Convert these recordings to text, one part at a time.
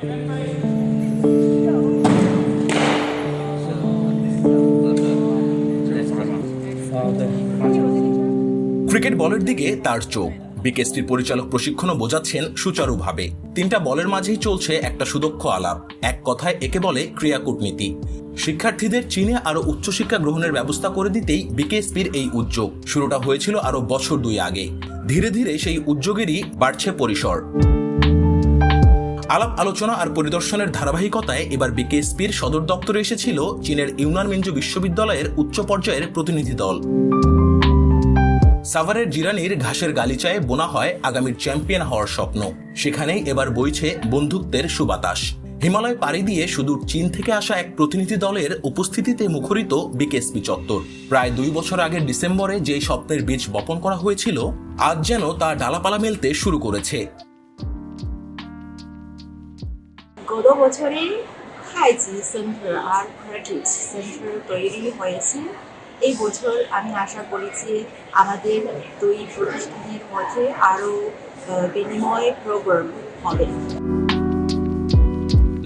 Cricket বলের দিকে তার চোখ। বিকেএসপির পরিচালক প্রশিক্ষণও বোঝাচ্ছেন সুচারুভাবে। 3টা বলের মাঝেই চলছে একটা সুদক্ষ আলাপ। এক কথায় একে বলে ক্রিয়া কূটনীতি। শিক্ষার্থীদের চীনে আরো উচ্চশিক্ষা গ্রহণের ব্যবস্থা করে দিতেই বিকেএসপির এই উদ্যোগ। শুরুটা হয়েছিল আরো বছর 2 আগে। ধীরে ধীরে সেই উদ্যোগেরই বাড়ছে পরিসর। আলাপ আলোচনা আর পরিদর্শনের ধারাবাহিকতায় এবার বিকেএসপির সদর দপ্তরে এসেছিল চীনের ইউনান মিনজু বিশ্ববিদ্যালয়ের উচ্চ পর্যায়ের প্রতিনিধি দল। সাভারের জিরানির ঘাসের গালিচায় বোনা হয় আগামীর চ্যাম্পিয়ন হওয়ার স্বপ্ন। সেখানেই এবার বইছে বন্ধুত্বের সুবাতাস। হিমালয় পাড়ি দিয়ে সুদূর চীন থেকে আসা এক প্রতিনিধি দলের উপস্থিতিতে মুখরিত বিকেএসপি চত্বর। প্রায় 2 বছর আগের ডিসেম্বরে যেই স্বপ্নের বীজ বপন করা হয়েছিল, আজ যেন তা ডালাপালা মেলতে শুরু করেছে। গত বছরে থাইজি সেন্টার আর প্র্যাকটিস সেন্টার তৈরি হয়েছে। এই বছর আমি আশা করি যে আমাদের 2 প্রতিষ্ঠানের মধ্যে আরও বিনিময় প্রোগ্রাম হবে।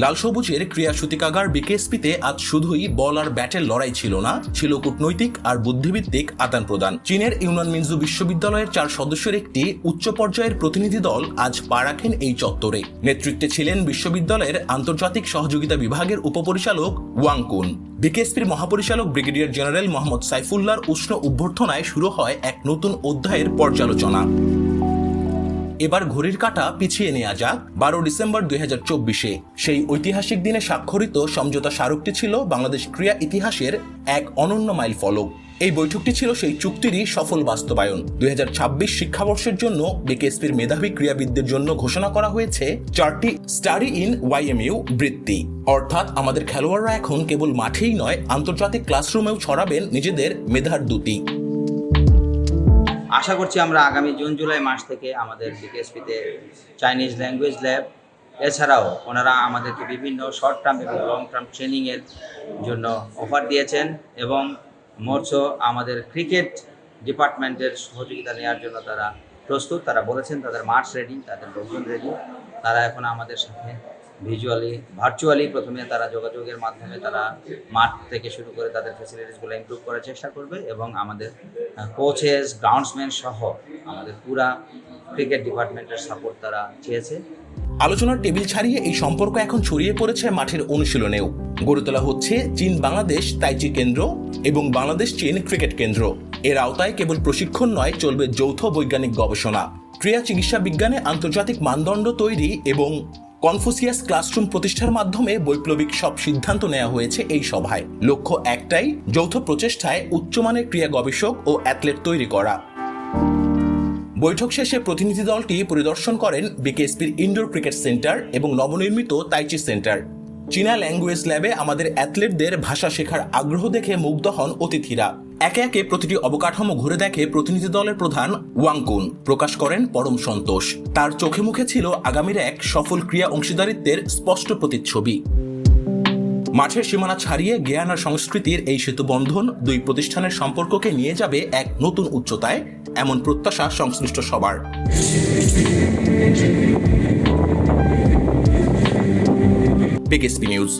লাল সবুজের ক্রীড়া সূতিকাগার বিকেএসপিতে আজ শুধুই বল আর ব্যাটের লড়াই ছিল না, ছিল কূটনৈতিক আর বুদ্ধিভিত্তিক আদান প্রদান। চীনের ইউনান মিনজু বিশ্ববিদ্যালয়ের 4 সদস্যের একটি উচ্চ পর্যায়ের প্রতিনিধি দল আজ পা রাখেন এই চত্বরে। নেতৃত্বে ছিলেন বিশ্ববিদ্যালয়ের আন্তর্জাতিক সহযোগিতা বিভাগের উপপরিচালক ওয়াং কুন। বিকেএসপির মহাপরিচালক ব্রিগেডিয়ার জেনারেল মোহাম্মদ সাইফুল্লাহর উষ্ণ অভ্যর্থনায় শুরু হয় এক নতুন অধ্যায়ের পর্যালোচনা। এবার ঘড়ির কাঁটা পিছিয়ে নেওয়া যাক 12 ডিসেম্বর 2024-এ। সেই ঐতিহাসিক দিনে স্বাক্ষরিত সমঝোতা স্মারকটি ছিল বাংলাদেশ ক্রীড়া ইতিহাসের এক অনন্য মাইল ফলক। এই বৈঠকটি ছিল সেই চুক্তিরই সফল বাস্তবায়ন। 2026 শিক্ষাবর্ষের জন্য বিকেএসপির মেধাবী ক্রীড়াবিদদের জন্য ঘোষণা করা হয়েছে 4টি স্টাডি ইন ওয়াইএমইউ বৃত্তি। অর্থাৎ আমাদের খেলোয়াড়রা এখন কেবল মাঠেই নয়, আন্তর্জাতিক ক্লাসরুমেও ছড়াবেন নিজেদের মেধার দ্যুতি। আশা করছি আমরা আগামী জুন জুলাই মাস থেকে আমাদের বিকেএসপিতে চাইনিজ ল্যাঙ্গুয়েজ ল্যাব, এছাড়াও ওনারা আমাদেরকে বিভিন্ন শর্ট টার্ম এবং লং টার্ম ট্রেনিংয়ের জন্য অফার দিয়েছেন এবং মোটস আমাদের ক্রিকেট ডিপার্টমেন্টের সহযোগিতা নেওয়ার জন্য তারা প্রস্তুত। তারা বলেছেন তাদের মাঠ রেডি, তাদের লোকজন রেডি। তারা এখন আমাদের সাথে ভার্চুয়ালি প্রথমে তারা যোগাযোগের মাধ্যমে তারা মাঠ থেকে শুরু করে তাদের ফ্যাসিলিটিসগুলো ইমপ্রুভ করার চেষ্টা করবে এবং আমাদের কোচেস, গ্রাউন্ডসম্যান সহ আমাদের পুরা ক্রিকেট ডিপার্টমেন্টের সাপোর্ট তারা চেয়েছে। আলোচনার টেবিল ছাড়িয়ে এই সম্পর্ক এখন ছড়িয়ে পড়েছে মাঠের অনুশীলনেও। গড়ে তোলা হচ্ছে চীন বাংলাদেশ তাইচি কেন্দ্র এবং বাংলাদেশ চীন ক্রিকেট কেন্দ্র। এর আওতায় কেবল প্রশিক্ষণ নয়, চলবে যৌথ বৈজ্ঞানিক গবেষণা, ক্রীড়া চিকিৎসা বিজ্ঞানে আন্তর্জাতিক মানদণ্ড তৈরি এবং কনফুসিয়াস ক্লাসরুম প্রতিষ্ঠার মাধ্যমে বৈপ্লবিক সব সিদ্ধান্ত নেওয়া হয়েছে এই সভায়। লক্ষ্য একটাই, যৌথ প্রচেষ্টায় উচ্চমানের ক্রীড়া গবেষক ও অ্যাথলেট তৈরি করা। বৈঠক শেষে প্রতিনিধি দলটি পরিদর্শন করেন বিকেএসপির ইনডোর ক্রিকেট সেন্টার এবং নবনির্মিত তাইচি সেন্টার। চীনা ল্যাঙ্গুয়েজ ল্যাবে আমাদের অ্যাথলেটদের ভাষা শেখার আগ্রহ দেখে মুগ্ধ হন অতিথিরা। একে একে প্রতিটি অবকাঠামো ঘুরে দেখে প্রতিনিধি দলের প্রধান ওয়াং কুন। প্রকাশ করেন পরম সন্তোষ। তার চোখে মুখে ছিল আগামীর এক সফল ক্রীড়া অংশীদারিত্বের স্পষ্ট প্রতিচ্ছবি। মাঠের সীমানা ছাড়িয়ে জ্ঞান আর সংস্কৃতির এই সেতুবন্ধন 2 প্রতিষ্ঠানের সম্পর্ককে নিয়ে যাবে এক নতুন উচ্চতায়, এমন প্রত্যাশা সংশ্লিষ্ট সবার। BKSP news.